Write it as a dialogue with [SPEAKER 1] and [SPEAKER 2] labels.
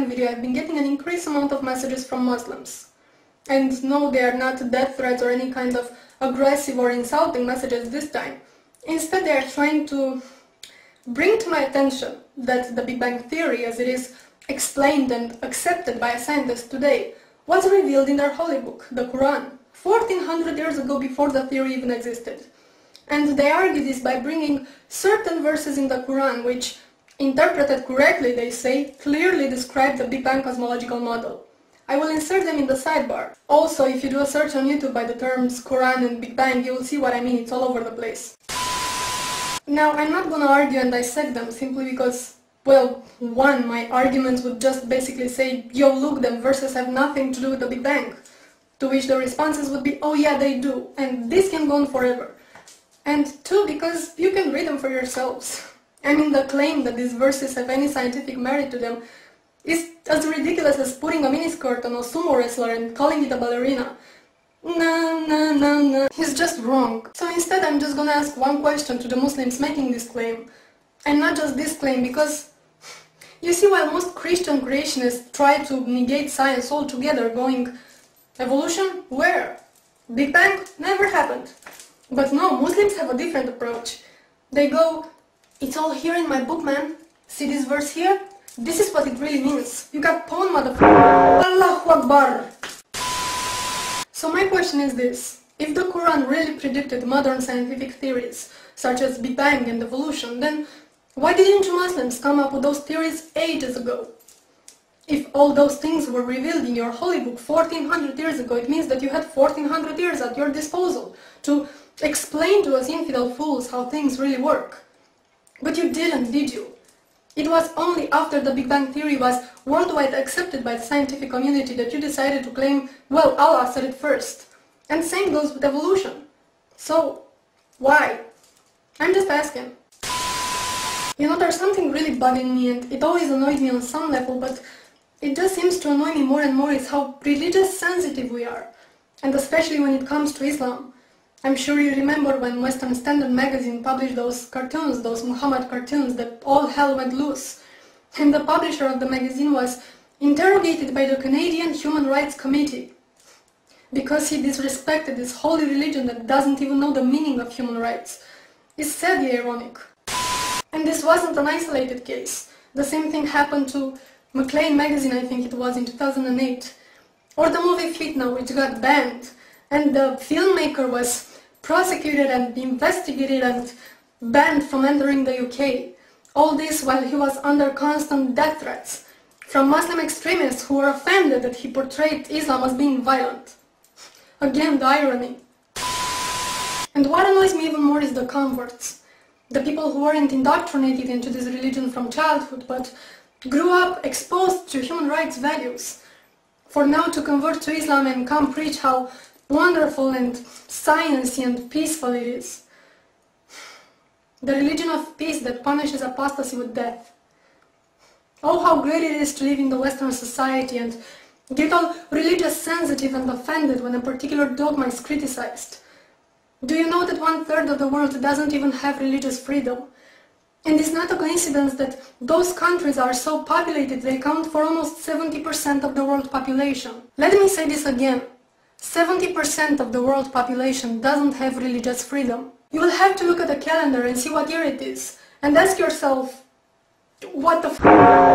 [SPEAKER 1] Bang video, I've been getting an increased amount of messages from Muslims. And no, they are not death threats or any kind of aggressive or insulting messages this time. Instead, they are trying to bring to my attention that the Big Bang Theory, as it is explained and accepted by scientists today, was revealed in their holy book, the Quran, 1400 years ago, before the theory even existed. And they argue this by bringing certain verses in the Quran which, interpreted correctly, they say, clearly describe the Big Bang cosmological model. I will insert them in the sidebar. Also, if you do a search on YouTube by the terms Quran and Big Bang, you will see what I mean, it's all over the place. Now, I'm not gonna argue and dissect them simply because, well, one, my arguments would just basically say, yo, look, them verses have nothing to do with the Big Bang. To which the responses would be, oh yeah, they do, and this can go on forever. And two, because you can read them for yourselves. I mean, the claim that these verses have any scientific merit to them is as ridiculous as putting a miniskirt on a sumo wrestler and calling it a ballerina. No, he's just wrong. So instead I'm just gonna ask one question to the Muslims making this claim. And not just this claim, because you see, while most Christian creationists try to negate science altogether, going, evolution? Where? Big Bang? Never happened. But no, Muslims have a different approach. They go, it's all here in my book, man. See this verse here? This is what it really means. You got pawn, motherfucker. Allahu Akbar. So my question is this. If the Quran really predicted modern scientific theories, such as Big Bang and evolution, then why didn't you Muslims come up with those theories ages ago? If all those things were revealed in your holy book 1400 years ago, it means that you had 1400 years at your disposal to explain to us infidel fools how things really work. But you didn't, did you? It was only after the Big Bang Theory was worldwide accepted by the scientific community that you decided to claim, well, Allah said it first. And same goes with evolution. So, why? I'm just asking. You know, there's something really bugging me, and it always annoyed me on some level, but it just seems to annoy me more and more is how religious sensitive we are. And especially when it comes to Islam. I'm sure you remember when Western Standard magazine published those cartoons, those Muhammad cartoons, that all hell went loose. And the publisher of the magazine was interrogated by the Canadian Human Rights Committee because he disrespected this holy religion that doesn't even know the meaning of human rights. It's sadly ironic. And this wasn't an isolated case. The same thing happened to Maclean magazine, I think it was, in 2008. Or the movie Fitna, which got banned. And the filmmaker was prosecuted and investigated and banned from entering the UK. All this while he was under constant death threats from Muslim extremists who were offended that he portrayed Islam as being violent. Again, the irony. And what annoys me even more is the converts. The people who weren't indoctrinated into this religion from childhood, but grew up exposed to human rights values. For now to convert to Islam and come preach how wonderful and sciency and peaceful it is. The religion of peace that punishes apostasy with death. Oh, how great it is to live in the Western society and get all religious sensitive and offended when a particular dogma is criticized. Do you know that 1/3 of the world doesn't even have religious freedom? And it's not a coincidence that those countries are so populated they account for almost 70% of the world population. Let me say this again. 70% of the world population doesn't have religious freedom. You will have to look at the calendar and see what year it is, and ask yourself, what the f***?